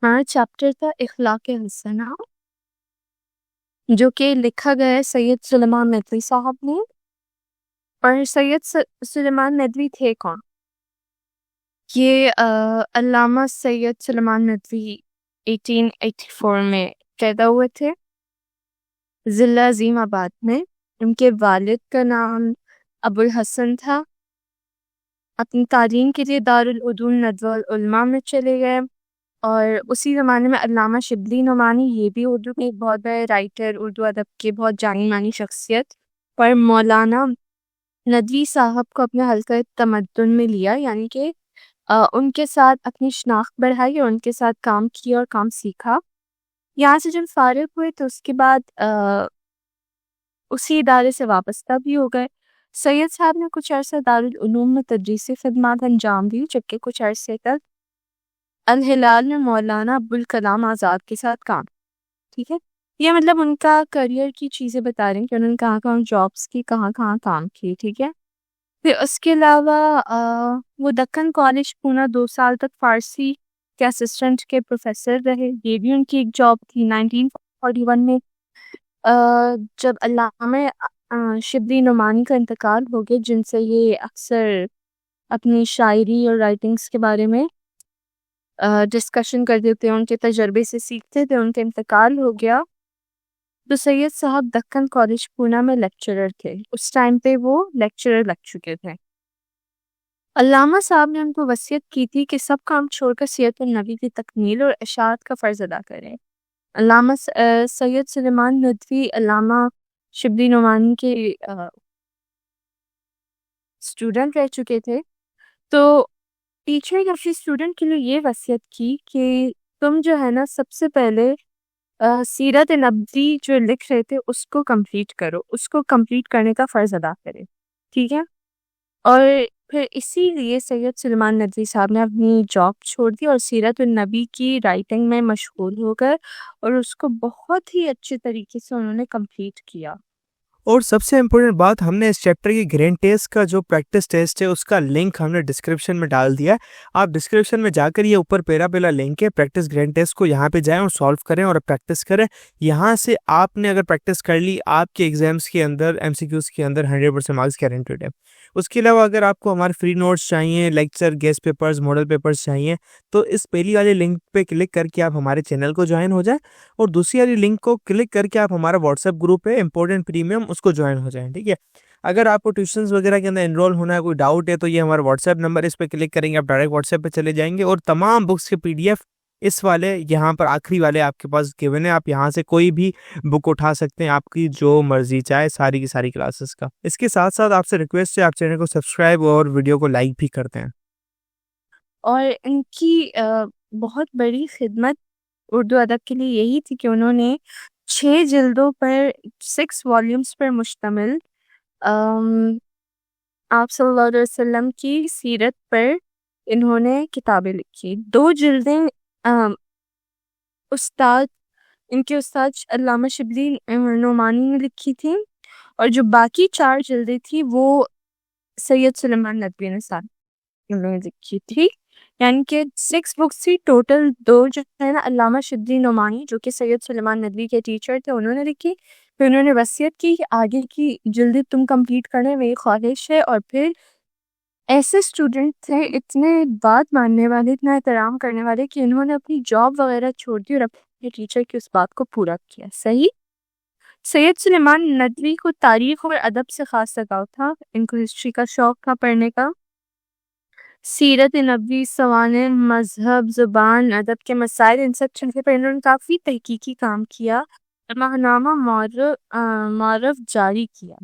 ہمارا چیپٹر تھا اخلاق حسنہ، جو کہ لکھا گیا ہے سید سلیمان ندوی صاحب نے۔ اور سید سلیمان ندوی تھے کون؟ یہ علامہ سید سلیمان ندوی 1884 میں پیدا ہوئے تھے ضلع عظیم آباد میں۔ ان کے والد کا نام ابو الحسن تھا۔ اپنی تعلیم کے لیے دارالعلوم ندوہ العلماء میں چلے گئے، اور اسی زمانے میں علامہ شبلی نعمانی، یہ بھی اردو میں ایک بہت بڑے رائٹر، اردو ادب کے بہت جانی مانی شخصیت، پر مولانا ندوی صاحب کو اپنے حلقہ تمدن میں لیا، یعنی کہ ان کے ساتھ اپنی شناخت بڑھائی اور ان کے ساتھ کام کیا اور کام سیکھا۔ یہاں سے جب فارغ ہوئے تو اس کے بعد اسی ادارے سے وابستہ بھی ہو گئے۔ سید صاحب نے کچھ عرصہ دارالعلوم میں تدریسی خدمات انجام دی، جبکہ کچھ عرصے تک الہلال میں مولانا ابوالکلام آزاد کے ساتھ کام۔ ٹھیک ہے، یہ مطلب ان کا کریئر کی چیزیں بتا رہے ہیں کہ انہوں نے کہاں کہاں جابس کی، کہاں کہاں کام کی۔ ٹھیک ہے، پھر اس کے علاوہ وہ دکن کالج پونا 2 سال تک فارسی کے اسسٹنٹ کے پروفیسر رہے، یہ بھی ان کی ایک جاب تھی۔ 1941 میں جب علامہ شبلی نعمانی کا انتقال ہو گیا، جن سے یہ اکثر اپنی شاعری اور رائٹنگز کے بارے میں ڈسکشن کرتے تھے، ان کے تجربے سے سیکھتے تھے، ان کا انتقال ہو گیا تو سید صاحب دکن کالج پونا میں لیکچرر تھے۔ اس ٹائم پہ وہ لیکچرر لگ چکے تھے۔ علامہ صاحب نے ان کو وصیت کی تھی کہ سب کام چھوڑ کر سیرت النبی کی تکمیل اور اشاعت کا فرض ادا کریں۔ علامہ سید سلیمان ندوی علامہ شبلی نعمانی کے اسٹوڈنٹ رہ چکے تھے، تو ٹیچر نے اپنی اسٹوڈنٹ کے لیے یہ وصیت کی کہ تم جو ہے نا سب سے پہلے سیرت نبوی جو لکھ رہے تھے اس کو کمپلیٹ کرو، اس کو کمپلیٹ کرنے کا فرض ادا کرے۔ ٹھیک ہے، اور پھر اسی لیے سید سلیمان ندوی صاحب نے اپنی جاب چھوڑ دی اور سیرت النبی کی رائٹنگ میں مشغول ہو گئے، اور اس کو بہت ہی اچھے طریقے سے انہوں نے کمپلیٹ کیا۔ اور سب سے امپورٹنٹ بات، ہم نے اس چیپٹر کی گرینڈ ٹیسٹ کا جو پریکٹس ٹیسٹ ہے اس کا لنک ہم نے ڈسکرپشن میں ڈال دیا ہے۔ آپ ڈسکرپشن میں جا کر یہ اوپر پہلا لنک ہے، پریکٹس گرینڈ ٹیسٹ کو یہاں پہ جائیں اور سالو کریں اور پریکٹس کریں۔ یہاں سے آپ نے اگر پریکٹس کر لی، آپ کے ایگزامس کے اندر MCQs کے اندر 100% مارکس گارنٹیڈ ہے۔ اس کے علاوہ اگر آپ کو ہمارے فری نوٹس چاہیے، lecture, guest papers, model papers چاہیے، تو اس پہلی والی لنک پہ کلک کر کے آپ ہمارے چینل کو جوائن ہو جائیں، اور دوسری والی لنک کو کلک کر کے آپ ہمارا واٹس ایپ گروپ ہے امپورٹنٹ پریمیم، اس کو جوائن ہو جائیں۔ ٹھیک ہے، اگر آپ کو ٹیوشنز وغیرہ کے اندر انرول ہونا ہے، کوئی ڈاؤٹ ہے، تو یہ ہمارا واٹس ایپ نمبر، اس پہ کلک کریں گے آپ ڈائریکٹ واٹس ایپ پہ چلے جائیں گے، اور تمام بکس کے PDF اس والے یہاں پر آخری والے آپ کے پاس گیون ہے، آپ یہاں سے کوئی بھی بک اٹھا سکتے ہیں، آپ کی جو مرضی چاہے، ساری کی ساری کلاسز کا۔ اس کے ساتھ ساتھ آپ سے ریکویسٹ ہے آپ چینل کو سبسکرائب اور ویڈیو کو لائک بھی کرتے ہیں۔ اور ان کی بہت بڑی خدمت اردو ادب کے لیے یہی تھی کہ انہوں نے 6 جلدوں پر 6 والیومز پر مشتمل آپ صلی اللہ علیہ وسلم کی سیرت پر انہوں نے کتابیں لکھی۔ 2 جلدیں ان کے استاد علامہ شبلی نعمانی نے لکھی تھیں، اور جو باقی 4 جلدیں تھیں وہ سید سلیمان ندوی نے انہوں نے لکھی تھی، یعنی کہ 6 بکس تھی ٹوٹل۔ 2 جو ہے نا علامہ شبلی نعمانی جو کہ سید سلیمان ندوی کے ٹیچر تھے، انہوں نے لکھی، پھر انہوں نے وصیت کی کہ آگے کی جلدی تم کمپلیٹ کرنے میری خواہش ہے۔ اور پھر ایسے اسٹوڈنٹ تھے اتنے بات ماننے والے، اتنا احترام کرنے والے، کہ انہوں نے اپنی جاب وغیرہ چھوڑ دی اور اپنے ٹیچر کی اس بات کو پورا کیا۔ صحیح۔ سید سلیمان ندوی کو تاریخ اور ادب سے خاص لگاؤ تھا، ان کو ہسٹری کا شوق تھا پڑھنے کا۔ سیرت نبوی، سوانح، مذہب، زبان، ادب کے مسائل، ان سب چیزوں پر انہوں نے کافی تحقیقی کام کیا۔ ماہنامہ معرف جاری کیا۔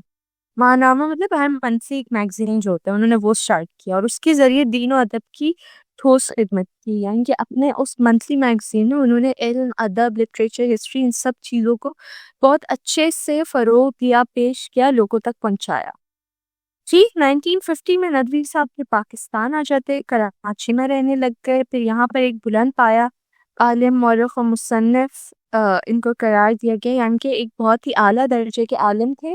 ماہنامہ مطلب ہر منتھلی ایک میگزین جو ہوتا ہے، انہوں نے وہ سٹارٹ کیا، اور اس کے ذریعے دین و ادب کی ٹھوس خدمت کی، یعنی کہ اپنے اس منتھلی میگزین میں انہوں نے علم، ادب، لٹریچر، ہسٹری، ان سب چیزوں کو بہت اچھے سے فروغ دیا، پیش کیا، لوگوں تک پہنچایا۔ 1950 میں ندوی صاحب کے پاکستان آ جاتے، کراچی میں رہنے لگ گئے، پھر یہاں پر ایک بلند پایا عالم، مورخ و مصنف ان کو قرار دیا گیا، یعنی کہ ایک بہت ہی اعلیٰ درجے کے عالم تھے۔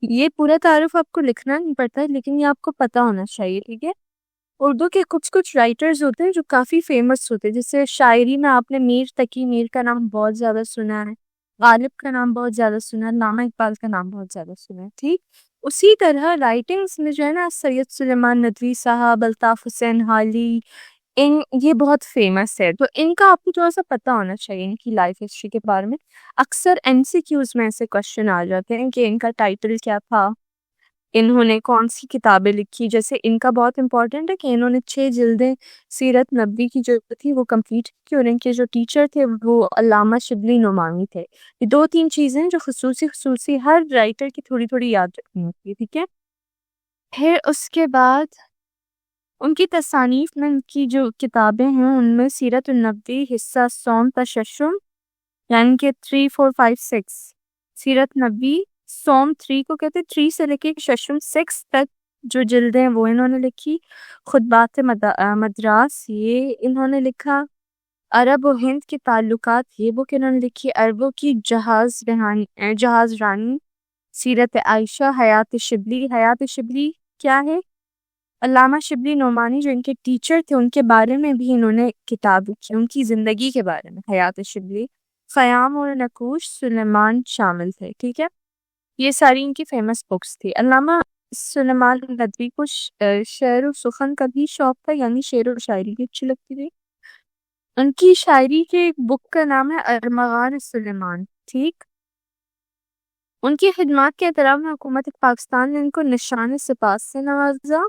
یہ پورا تعارف آپ کو لکھنا نہیں پڑتا، لیکن یہ آپ کو پتہ ہونا چاہیے۔ ٹھیک ہے، اردو کے کچھ رائٹرز ہوتے ہیں جو کافی فیمس ہوتے ہیں، جیسے شاعری میں آپ نے میر تقی میر کا نام بہت زیادہ سنا ہے، غالب کا نام بہت زیادہ سنا ہے، علامہ اقبال کا نام بہت زیادہ سنا ہے، ٹھیک۔ اسی طرح رائٹنگز میں جو ہے نا سید سلیمان ندوی صاحب، الطاف حسین حالی، یہ بہت فیمس ہے، تو ان کا آپ کو تھوڑا سا پتہ ہونا چاہیے ان کی لائف ہسٹری کے بارے میں۔ اکثر MCQs میں ایسے کوشچن آ جاتے ہیں کہ ان کا ٹائٹل کیا تھا، انہوں نے کون سی کتابیں لکھی، جیسے ان کا بہت امپورٹنٹ ہے کہ انہوں نے 6 جلدیں سیرت نبوی کی جو تھی وہ کمپلیٹ کی، اور ان کے جو ٹیچر تھے وہ علامہ شبلی نعمانی تھے۔ یہ 2-3 چیزیں جو خصوصی ہر رائٹر کی تھوڑی تھوڑی یاد رکھنی ہوتی ہے، ٹھیک ہے۔ پھر اس کے بعد ان کی تصانیف میں ان کی جو کتابیں ہیں ان میں سیرت النبوی حصہ سوم تششم، یعنی کہ 3 4 5 6، سیرت نبوی سوم 3 کو کہتے ہیں، 3 سے لے کے ششم 6 تک جو جلدیں وہ انہوں نے لکھی۔ خطبات مدراس یہ انہوں نے لکھا۔ عرب و ہند کے تعلقات یہ بک انہوں نے لکھی۔ عربوں کی جہاز رانی، سیرت عائشہ، حیات شبلی کیا ہے؟ علامہ شبلی نعمانی جو ان کے ٹیچر تھے ان کے بارے میں بھی انہوں نے کتاب لکھی، ان کی زندگی کے بارے میں، حیات شبلی۔ خیام اور نقوش سلیمان شامل تھے، ٹھیک ہے۔ یہ ساری ان کی فیمس بکس تھی۔ علامہ سلیمان ندوی کو شعر و سخن کا بھی شوق تھا، یعنی شعر و شاعری بھی اچھی لگتی تھی۔ ان کی شاعری کے بک کا نام ہے ارمغان سلیمان، ٹھیک۔ ان کی خدمات کے احترام میں حکومت پاکستان نے ان کو نشان سپاس سے نوازا۔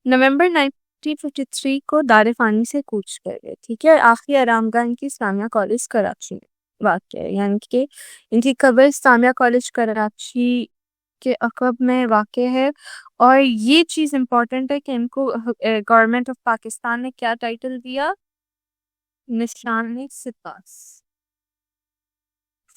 نومبر 1953 کو دار فانی سے کوچ کر گئے، ٹھیک ہے۔ آخری آرام گاہ ان کی اسلامیہ کالج کراچی میں واقع ہے، یعنی کہ ان کی قبر اسلامیہ کالج کراچی کے عقب میں واقع ہے۔ اور یہ چیز امپورٹنٹ ہے کہ ان کو گورنمنٹ آف پاکستان نے کیا ٹائٹل دیا؟ نشان سپاس۔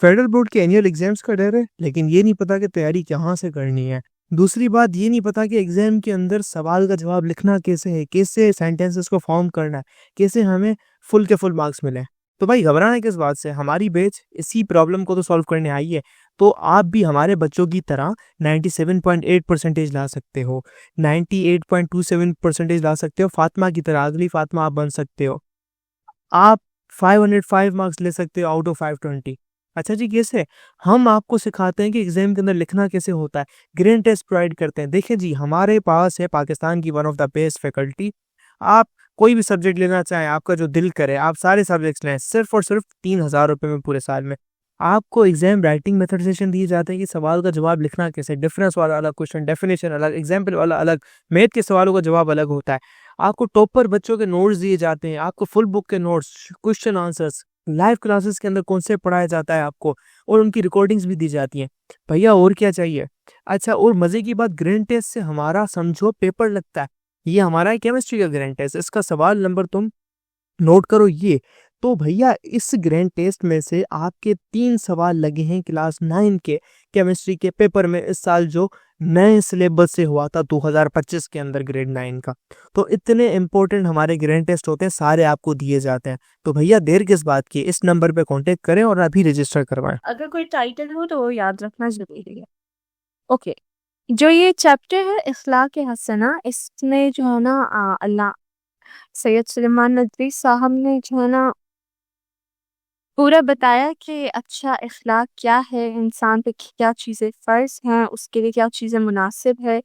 فیڈرل بورڈ کے اینیول ایگزامز کا ڈر ہے، لیکن یہ نہیں پتا کہ تیاری کہاں سے کرنی ہے۔ دوسری بات یہ نہیں پتا کہ ایگزام کے اندر سوال کا جواب لکھنا کیسے ہے، کیسے سینٹینسز کو فارم کرنا ہے، کیسے ہمیں فل کے فل مارکس ملیں۔ تو بھائی گھبرانا کس بات سے، ہماری بیچ اسی پرابلم کو تو سالو کرنے آئی ہے۔ تو آپ بھی ہمارے بچوں کی طرح 97.8% لا سکتے ہو، 98.27% لا سکتے ہو، فاطمہ کی طرح، اگلی فاطمہ آپ بن سکتے ہو، آپ 505 مارکس لے سکتے ہو آؤٹ آف 520۔ اچھا جی، کیسے؟ ہم آپ کو سکھاتے ہیں کہ ایگزام کے اندر لکھنا کیسے ہوتا ہے، گرینڈ ٹیسٹ پرووائڈ کرتے ہیں۔ دیکھیں جی، ہمارے پاس ہے پاکستان کی one of the best faculty. آپ کوئی بھی سبجیکٹ لینا چاہیں، آپ کا جو دل کرے، آپ سارے سبجیکٹس لیں، صرف اور صرف 3,000 روپے میں پورے سال میں۔ آپ کو ایگزام رائٹنگ میتھڈ دیے جاتے ہیں کہ سوال کا جواب لکھنا کیسے، ڈفرینس والا الگ کوشچن، ڈیفینیشن الگ، ایگزامپل والا الگ، میتھ کے سوالوں کا جواب الگ ہوتا ہے۔ آپ کو ٹاپر بچوں کے نوٹس دیے جاتے ہیں، آپ کو فل بک کے notes, question answers, live classes کے اندر کون سے پڑھایا جاتا ہے آپ کو، اور ان کی ریکارڈنگز بھی دی جاتی ہیں۔ بھیا اور کیا چاہیے؟ اچھا، اور مزے کی بات، گرینڈ ٹیسٹ سے ہمارا سمجھو پیپر لگتا ہے۔ یہ ہمارا کیمسٹری کا گرینڈ ٹیسٹ، اس کا سوال نمبر تم نوٹ کرو یہ۔ تو بھیا اس گرینڈ ٹیسٹ میں سے آپ کے 3 سوال لگے ہیں کلاس 9 کے کیمسٹری کے پیپر میں، اس سال جو نئے سلیبس سے ہوا تھا 2025 کے اندر گریڈ 9 کا۔ تو اتنے امپورٹنٹ ہمارے گرینڈ ٹیسٹ ہوتے ہیں، سارے آپ کو دیے جاتے ہیں۔ تو بھیا دیر کس بات کی، اس نمبر پہ کانٹیکٹ کریں اور ابھی رجسٹر کروائیں۔ اگر کوئی ٹائٹل ہو تو وہ یاد رکھنا ضروری ہے۔ اوکے، جو یہ چیپٹر ہے اخلاق حسنہ، اس میں جو ہے نا اللہ سید سلیمان ندوی صاحب نے جو ہے نا پورا بتایا کہ اچھا اخلاق کیا ہے، انسان پہ کیا چیزیں فرض ہیں، اس کے لیے کیا چیزیں مناسب ہے۔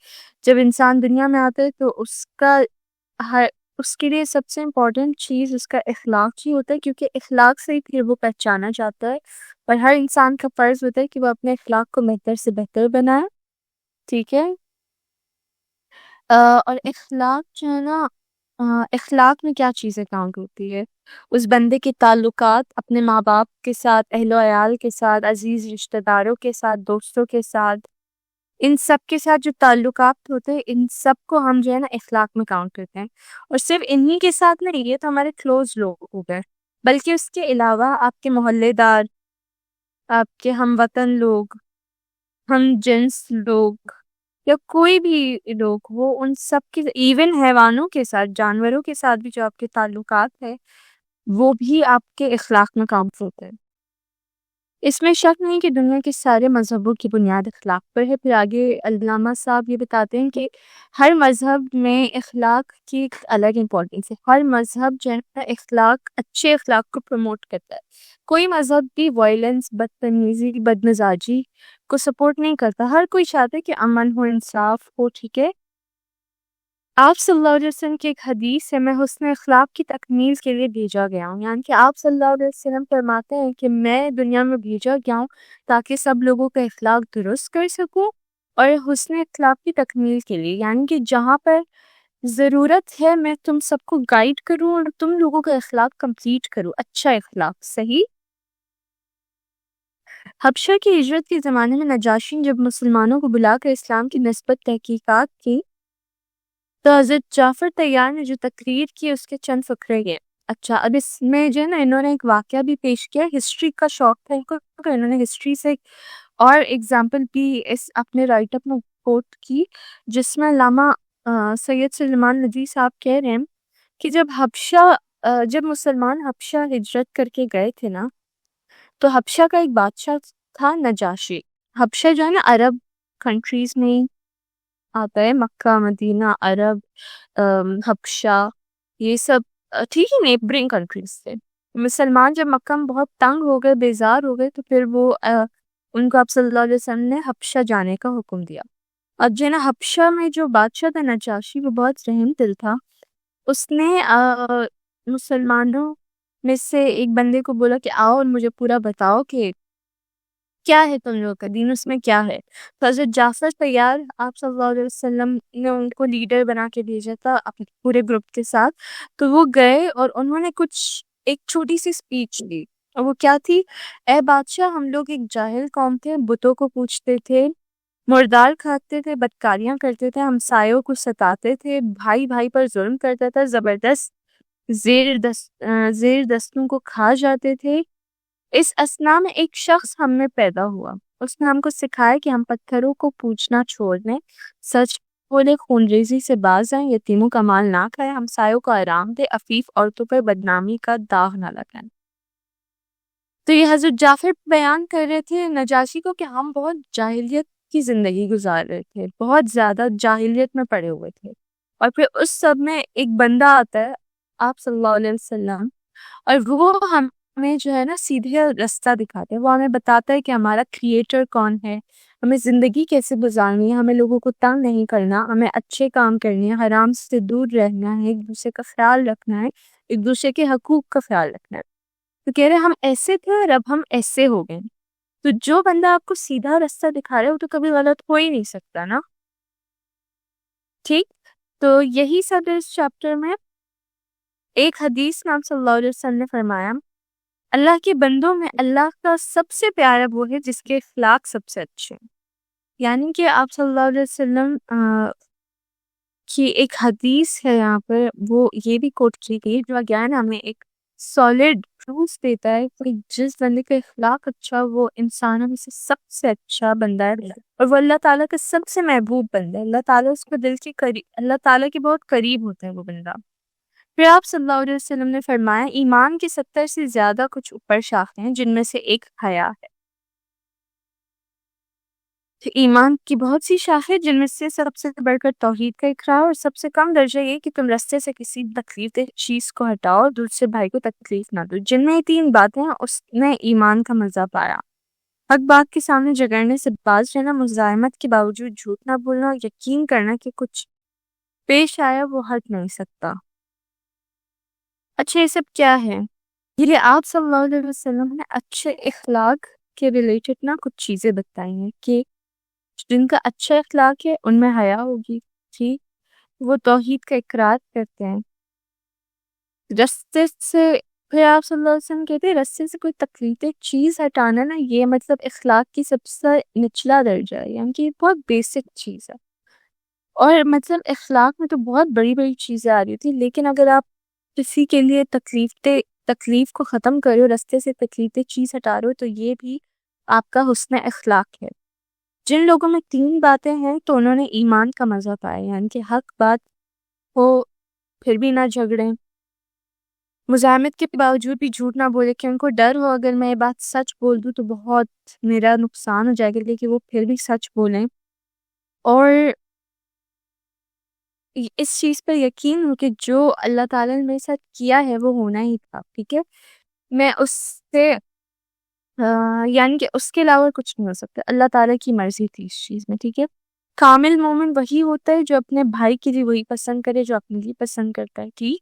جب انسان دنیا میں آتا ہے تو اس کے لیے سب سے امپورٹنٹ چیز اس کا اخلاق ہی ہوتا ہے، کیونکہ اخلاق سے ہی پھر وہ پہچانا جاتا ہے۔ اور ہر انسان کا فرض ہوتا ہے کہ وہ اپنے اخلاق کو بہتر سے بہتر بنائے، ٹھیک ہے۔ اور اخلاق جو ہے نا، اخلاق میں کیا چیزیں کاؤنٹ ہوتی ہے؟ اس بندے کے تعلقات اپنے ماں باپ کے ساتھ، اہل و عیال کے ساتھ، عزیز رشتہ داروں کے ساتھ، دوستوں کے ساتھ، ان سب کے ساتھ جو تعلقات ہوتے ہیں، ان سب کو ہم جو ہے نا اخلاق میں کاؤنٹ کرتے ہیں۔ اور صرف انہی کے ساتھ نہیں، یہ تو ہمارے کلوز لوگ ہو گئے، بلکہ اس کے علاوہ آپ کے محلے دار، آپ کے ہم وطن لوگ، ہم جنس لوگ، یا کوئی بھی لوگ ہو، ان سب کے، ایون حیوانوں کے ساتھ، جانوروں کے ساتھ بھی جو آپ کے تعلقات ہیں وہ بھی آپ کے اخلاق میں کاؤنٹ ہوتے ہیں۔ اس میں شک نہیں کہ دنیا کے سارے مذہبوں کی بنیاد اخلاق پر ہے۔ پھر آگے علامہ صاحب یہ بتاتے ہیں کہ ہر مذہب میں اخلاق کی ایک الگ امپورٹنس ہے۔ ہر مذہب جو ہے نا اچھے اخلاق کو پروموٹ کرتا ہے۔ کوئی مذہب بھی وائلنس، بدتمیزی، بدمزاجی کو سپورٹ نہیں کرتا۔ ہر کوئی چاہتا ہے کہ امن ہو، انصاف ہو، ٹھیک ہے۔ آپ صلی اللہ علیہ وسلم کی ایک حدیث ہے، میں حسن اخلاق کی تکمیل کے لیے بھیجا گیا ہوں، یعنی کہ آپ صلی اللہ علیہ وسلم فرماتے ہیں کہ میں دنیا میں بھیجا گیا ہوں تاکہ سب لوگوں کا اخلاق درست کر سکوں، اور حسن اخلاق کی تکمیل کے لیے، یعنی کہ جہاں پر ضرورت ہے میں تم سب کو گائیڈ کروں اور تم لوگوں کا اخلاق کمپلیٹ کروں، اچھا اخلاق، صحیح۔ حبشہ کی ہجرت کے زمانے میں نجاشی نے جب مسلمانوں کو بلا کر اسلام کی نسبت تحقیقات کی تو حضرت جعفر طیار نے جو تقریر کی اس کے چند فقرے یہ۔ اچھا، اب اس میں جو ہے نا انہوں نے ایک واقعہ بھی پیش کیا، ہسٹری کا شوق تھا ان کو، تو انہوں نے ہسٹری سے اور ایگزامپل بھی اس اپنے رائٹ اپ میں کوٹ کی، جس میں علامہ سید سلیمان ندوی صاحب کہہ رہے ہیں کہ جب مسلمان حبشہ ہجرت کر کے گئے تھے نا، تو حبشہ کا ایک بادشاہ تھا نجاشی۔ حبشہ جو ہے نا عرب کنٹریز میں آتا ہے، مکہ، مدینہ، عرب، حبشہ، یہ سب ٹھیک ہے، نیبرنگ کنٹریز تھے۔ مسلمان جب مکہ میں بہت تنگ ہو گئے، بیزار ہو گئے، تو پھر وہ ان کو آپ صلی اللہ علیہ وسلم نے حبشہ جانے کا حکم دیا۔ اب جو ہے نا حبشہ میں جو بادشاہ تھا نجاشی، وہ بہت رحم دل تھا۔ اس نے مسلمانوں میں سے ایک بندے کو بولا کہ آؤ اور مجھے پورا بتاؤ کہ کیا ہے تم لوگوں کا دین، اس میں کیا ہے۔ تو حضرت جعفر طیار آپ صلی اللہ علیہ وسلم نے ان کو لیڈر بنا کے بھیجا تھا اپنے پورے گروپ کے ساتھ، تو وہ گئے اور انہوں نے ایک چھوٹی سی سپیچ دی، اور وہ کیا تھی؟ اے بادشاہ، ہم لوگ ایک جاہل قوم تھے، بتوں کو پوجتے تھے، مردار کھاتے تھے، بدکاریاں کرتے تھے، ہمسایوں کو ستاتے تھے، بھائی بھائی پر ظلم کرتا تھا، زبردست زیر دستوں کو کھا جاتے تھے۔ اس اثنا میں ایک شخص ہم میں پیدا ہوا، اس نے ہم کو سکھایا کہ ہم پتھروں کو پوجنا چھوڑ دیں، سچ بولے، خون ریزی سے باز آئیں، یتیموں کا مال نہ کھائیں، ہمسایوں کو آرام دے، عفیف عورتوں پر بدنامی کا داغ نہ لگائیں۔ تو یہ حضرت جعفر بیان کر رہے تھے نجاشی کو کہ ہم بہت جاہلیت کی زندگی گزار رہے تھے، بہت زیادہ جاہلیت میں پڑے ہوئے تھے، اور پھر اس سب میں ایک بندہ آتا ہے آپ صلی اللہ علیہ وسلم، اور وہ ہمیں جو ہے نا سیدھے رستہ دکھاتے ہیں، وہ ہمیں بتاتا ہے کہ ہمارا کریٹر کون ہے، ہمیں زندگی کیسے گزارنی ہے، ہمیں لوگوں کو تنگ نہیں کرنا، ہمیں اچھے کام کرنے ہیں، حرام سے دور رہنا ہے، ایک دوسرے کا خیال رکھنا ہے، ایک دوسرے کے حقوق کا خیال رکھنا ہے۔ تو کہہ رہے ہم ایسے تھے اور اب ہم ایسے ہو گئے۔ تو جو بندہ آپ کو سیدھا رستہ دکھا رہا ہے وہ تو کبھی غلط ہو ہی نہیں سکتا نا، ٹھیک۔ تو یہی سب اس چیپٹر میں ایک حدیث میں آپ صلی اللہ علیہ وسلم نے فرمایا، اللہ کے بندوں میں اللہ کا سب سے پیارا وہ ہے جس کے اخلاق سب سے اچھے ہیں۔ یعنی کہ آپ صلی اللہ علیہ وسلم کی ایک حدیث ہے یہاں پر، وہ یہ بھی کوٹ کی گئی جو اگین ہمیں ایک سالڈ پروف دیتا ہے کہ جس بندے کا اخلاق اچھا وہ انسانوں میں سے سب سے اچھا بندہ ہے، اور وہ اللہ تعالیٰ کا سب سے محبوب بندہ ہے، اللہ تعالیٰ اس کو دل کے قریب، اللہ تعالیٰ کے بہت قریب ہوتا ہے وہ بندہ۔ پھر آپ صلی اللہ علیہ وسلم نے فرمایا، ایمان کی 70 سے زیادہ کچھ اوپر شاخیں ہیں جن میں سے ایک حیا ہے۔ تو ایمان کی بہت سی شاخیں جن میں سے سب سے بڑھ کر توحید کا اقرار، اور سب سے کم درجہ یہ کہ تم رستے سے کسی تکلیف دہ چیز کو ہٹاؤ اور دوسرے بھائی کو تکلیف نہ دو۔ جن میں یہ 3 باتیں ہیں اس نے ایمان کا مزہ پایا۔ حق بات کے سامنے جھگڑنے سے باز رہنا، مزاحمت کے باوجود جھوٹ نہ بولنا، اور یقین کرنا کہ کچھ پیش آیا وہ ہٹ نہیں سکتا۔ اچھا، یہ سب کیا ہے؟ یہ آپ صلی اللہ علیہ وسلم نے اچھے اخلاق کے ریلیٹڈ نا کچھ چیزیں بتائی ہیں کہ جن کا اچھا اخلاق ہے ان میں حیا ہوگی، ٹھیک، وہ توحید کا اقرار کرتے ہیں، رستے سے، پھر آپ صلی اللہ علیہ وسلم کہتے ہیں رستے سے کوئی تکلیف دہ چیز ہٹانا نا، یہ مطلب اخلاق کی سب سے نچلا درجہ ہے، یعنی کہ یہ بہت بیسک چیز ہے۔ اور مطلب اخلاق میں تو بہت بڑی بڑی چیزیں آ رہی تھی، لیکن اگر آپ کسی کے لیے تکلیف کو ختم کرو، رستے سے تکلیف دہ چیز ہٹا رہے ہو، تو یہ بھی آپ کا حسن اخلاق ہے۔ جن لوگوں میں 3 باتیں ہیں تو انہوں نے ایمان کا مزہ پایا، یعنی کہ حق بات ہو پھر بھی نہ جھگڑیں، مزاحمت کے باوجود بھی جھوٹ نہ بولے کہ ان کو ڈر ہو اگر میں یہ بات سچ بول دوں تو بہت میرا نقصان ہو جائے گا، لیکن وہ پھر بھی سچ بولیں اور اس چیز پر یقین ہو کہ جو اللہ تعالیٰ نے میرے ساتھ کیا ہے وہ ہونا ہی تھا، ٹھیک ہے، میں اس سے یعنی کہ اس کے علاوہ کچھ نہیں ہو سکتا، اللہ تعالیٰ کی مرضی تھی اس چیز میں، ٹھیک ہے۔ کامل مومن وہی ہوتا ہے جو اپنے بھائی کے لیے وہی پسند کرے جو اپنے لیے پسند کرتا ہے، ٹھیک۔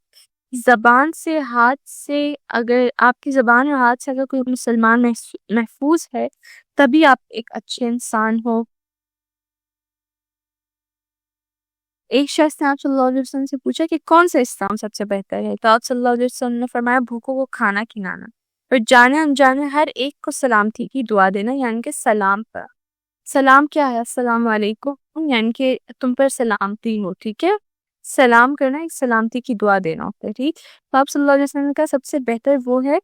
زبان سے ہاتھ سے اگر آپ کی زبان اور ہاتھ سے اگر کوئی مسلمان محفوظ ہے تبھی آپ ایک اچھے انسان ہو۔ ایک شخص نے آپ صلی اللہ علیہ وسلم سے پوچھا کہ کون سا اسلام سب سے بہتر ہے، تو آپ صلی اللہ علیہ وسلم نے فرمایا بھوکوں کو کھانا کھلانا اور جانے انجانے ہر ایک کو سلامتی کی دعا دینا، یعنی کہ سلام پر۔ سلام کیا ہے؟ السلام علیکم، یعنی کہ تم پر سلامتی ہو، ٹھیک ہے۔ سلام کرنا ایک سلامتی کی دعا دینا ہوتا ہے، ٹھیک۔ تو آپ صلی اللہ علیہ وسلم نے کہا سب سے بہتر وہ ہے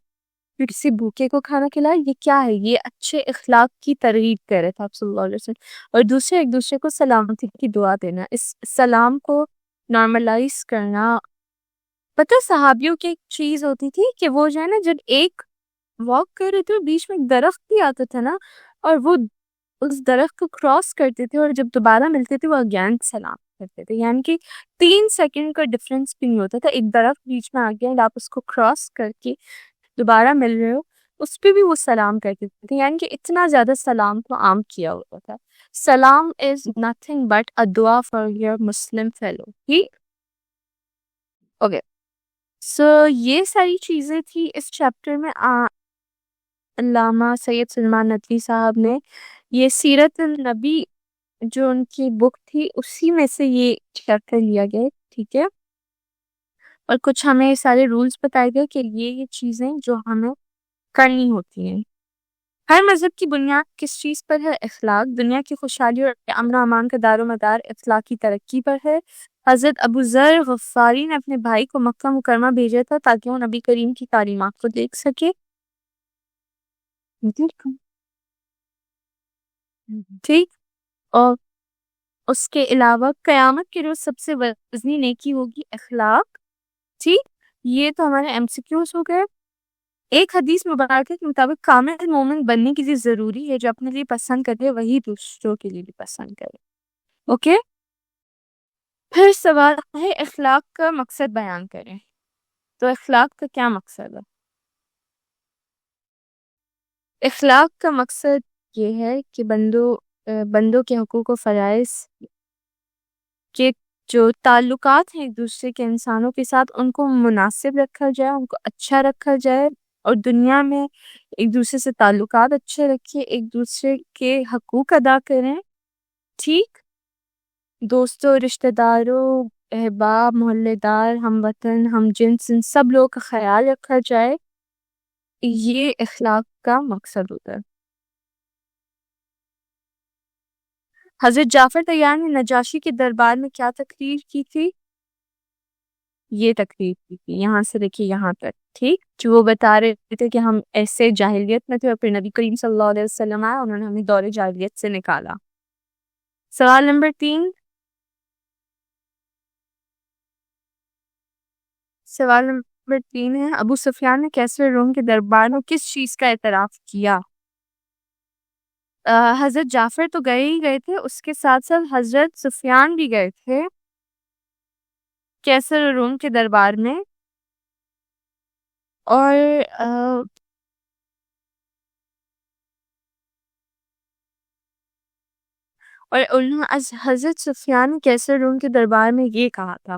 جو کسی بھوکے کو کھانا کھلائے۔ یہ کیا ہے؟ یہ اچھے اخلاق کی ترغیب کر رہے تھے آپ صلی اللہ علیہ وسلم، اور دوسرے ایک دوسرے کو سلامتی کی دعا دینا، اس سلام کو نارملائز کرنا۔ پتہ صحابیوں کی ایک چیز ہوتی تھی کہ وہ جو ہے نا جب ایک واک کر رہے تھے اور بیچ میں ایک درخت بھی آتا تھا نا اور وہ اس درخت کو کراس کرتے تھے اور جب دوبارہ ملتے تھے وہ اگین سلام کرتے تھے، یعنی کہ 3 سیکنڈ کا ڈفرنس بھی نہیں ہوتا تھا، ایک درخت بیچ میں آ گیا اور آپ اس کو کراس کر کے دوبارہ مل رہے ہو اس پہ بھی وہ سلام کرتے تھے، یعنی کہ اتنا زیادہ سلام کو عام کیا ہوتا تھا۔ سلام از nothing but a دعا for your Muslim fellow، ٹھیک؟ اوکے، سو یہ ساری چیزیں تھی اس چیپٹر میں۔ علامہ سید سلیمان ندوی صاحب نے یہ سیرت النبی جو ان کی بک تھی اسی میں سے یہ چیپٹر لیا گیا، ٹھیک ہے، اور کچھ ہمیں سارے رولز بتائے گئے کہ یہ چیزیں جو ہمیں کرنی ہوتی ہیں۔ ہر مذہب کی بنیاد کس چیز پر ہے؟ اخلاق۔ دنیا کی خوشحالی اور امن و امان کا دار و مدار اخلاقی ترقی پر ہے۔ حضرت ابو ذر غفاری نے اپنے بھائی کو مکہ مکرمہ بھیجا تھا تاکہ وہ نبی کریم کی تعلیمات کو دیکھ سکے، ٹھیک، اور اس کے علاوہ قیامت کے روز سب سے وزنی نیکی ہوگی اخلاق، ٹھیک۔ یہ تو ہمارے ایم سی کیوز ہو گئے۔ ایک حدیث مبارکہ کے مطابق کامل مومن بننے کے لیے ضروری ہے جو اپنے لیے پسند کرے وہی دوسروں کے لیے بھی پسند کرے، اوکے۔ پھر سوال ہے اخلاق کا مقصد بیان کریں، تو اخلاق کا کیا مقصد ہے؟ اخلاق کا مقصد یہ ہے کہ بندوں کے حقوق و فرائض کے جو تعلقات ہیں ایک دوسرے کے انسانوں کے ساتھ ان کو مناسب رکھا جائے، ان کو اچھا رکھا جائے، اور دنیا میں ایک دوسرے سے تعلقات اچھے رکھیں، ایک دوسرے کے حقوق ادا کریں، ٹھیک۔ دوستوں، رشتہ داروں، احباب، محلے دار، ہم وطن، ہم جنس، ان سب لوگوں کا خیال رکھا جائے، یہ اخلاق کا مقصد ہوتا ہے۔ حضرت جعفر طیار نے نجاشی کے دربار میں کیا تقریر کی تھی؟ یہ تقریر کی تھی، یہاں سے دیکھیے یہاں تک، ٹھیک، جو وہ بتا رہے تھے کہ ہم ایسے جاہلیت میں تھے اور پھر نبی کریم صلی اللہ علیہ وسلم آئے، انہوں نے ہمیں دور جاہلیت سے نکالا۔ سوال نمبر 3، سوال نمبر 3 ہے ابو سفیان نے کیسر روم کے دربار میں کس چیز کا اعتراف کیا؟ حضرت جعفر تو گئے ہی گئے تھے، اس کے ساتھ ساتھ حضرت سفیان بھی گئے تھے کیسر روم کے دربار میں، اور حضرت سفیان نے کیسر روم کے دربار میں یہ کہا تھا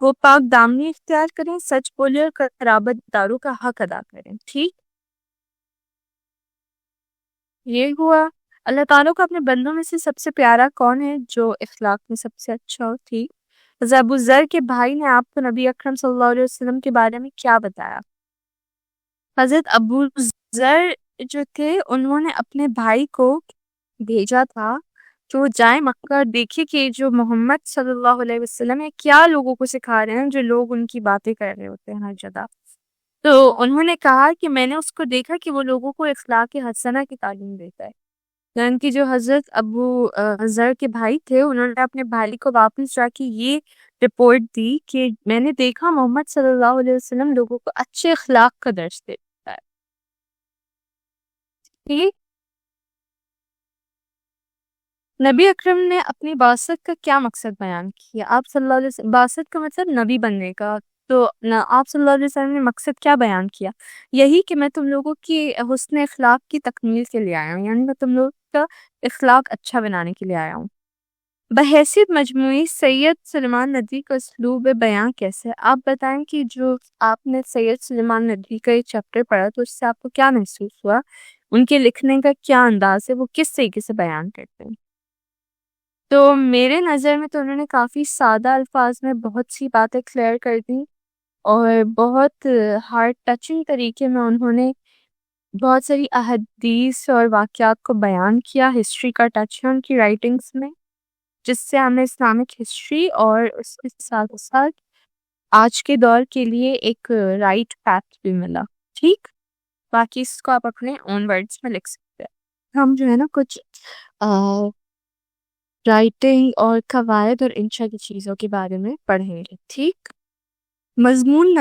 وہ پاک دامنی اختیار کریں، سچ بولے اور قرابت داروں کا حق ادا کریں، ٹھیک۔ یہ ہوا اللہ تعالیٰ کو اپنے بندوں میں سے سب سے پیارا کون ہے؟ جو اخلاق میں سب سے اچھا ہو، ٹھیک۔ حضرت ابو ذر کے بھائی نے آپ کو نبی اکرم صلی اللہ علیہ وسلم کے بارے میں کیا بتایا؟ حضرت ابو ذر جو تھے انہوں نے اپنے بھائی کو بھیجا تھا کہ وہ جائیں مکہ اور دیکھے کہ جو محمد صلی اللہ علیہ وسلم ہے کیا لوگوں کو سکھا رہے ہیں، جو لوگ ان کی باتیں کر رہے ہوتے ہیں ہر جگہ۔ تو انہوں نے کہا کہ میں نے اس کو دیکھا کہ وہ لوگوں کو اخلاق حسنہ کی تعلیم دیتا ہے، یعنی کہ جو حضرت ابو ذر کے بھائی تھے انہوں نے اپنے بھائی کو واپس جا کے یہ رپورٹ دی کہ میں نے دیکھا محمد صلی اللہ علیہ وسلم لوگوں کو اچھے اخلاق کا درس دیتا ہے. ٹھیک. نبی اکرم نے اپنی بعثت کا کیا مقصد بیان کیا؟ آپ صلی اللہ علیہ وسلم بعثت کا مطلب نبی بننے کا. تو آپ صلی اللہ علیہ وسلم نے مقصد کیا بیان کیا؟ یہی کہ میں تم لوگوں کی حسن اخلاق کی تکمیل کے لیے آیا ہوں، یعنی میں تم لوگوں کا اخلاق اچھا بنانے کے لیے آیا ہوں. بحیثیت مجموعی سید سلیمان ندوی کا اسلوب بیان کیسے ہے؟ آپ بتائیں کہ جو آپ نے سید سلیمان ندوی کا یہ چیپٹر پڑھا تو اس سے آپ کو کیا محسوس ہوا؟ ان کے لکھنے کا کیا انداز ہے؟ وہ کس طریقے سے بیان کرتے ہیں؟ تو میرے نظر میں تو انہوں نے کافی سادہ الفاظ میں بہت سی باتیں کلیئر کر دی، اور بہت ہارٹ ٹچنگ طریقے میں انہوں نے بہت ساری احادیث اور واقعات کو بیان کیا. ہسٹری کا ٹچ ہے ان کی رائٹنگس میں، جس سے ہمیں اسلامک ہسٹری اور اس کے ساتھ ساتھ آج کے دور کے لیے ایک رائٹ پیتھ بھی ملا. ٹھیک. باقی اس کو آپ اپنے اون ورڈز میں لکھ سکتے ہیں. ہم جو ہے نا کچھ رائٹنگ اور قواعد اور انشاء کی چیزوں کے بارے میں پڑھیں گے. ٹھیک. مضمون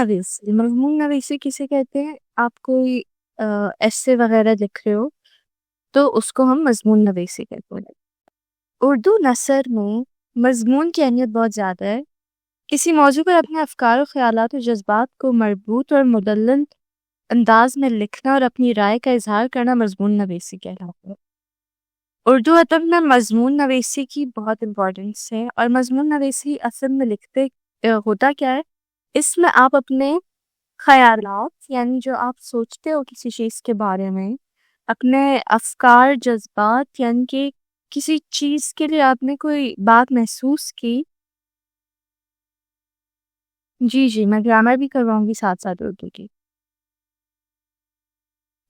نویسی کسے کہتے ہیں؟ آپ کوئی ایسے وغیرہ لکھ رہے ہو تو اس کو ہم مضمون نویسی کہتے ہیں. اردو نثر میں مضمون کی اہمیت بہت زیادہ ہے. کسی موضوع پر اپنے افکار و خیالات و جذبات کو مربوط اور مدلل انداز میں لکھنا اور اپنی رائے کا اظہار کرنا مضمون نویسی کہلاتا ہے. اردو ادب میں مضمون نویسی کی بہت امپورٹنس ہے، اور مضمون نویسی اصل میں لکھتے ہوتا کیا ہے؟ اس میں آپ اپنے خیالات، یعنی جو آپ سوچتے ہو کسی چیز کے بارے میں، اپنے افکار، جذبات، یعنی کہ کسی چیز کے لیے آپ نے کوئی بات محسوس کی. جی میں گرامر بھی کرواؤں گی ساتھ ساتھ اردو کی.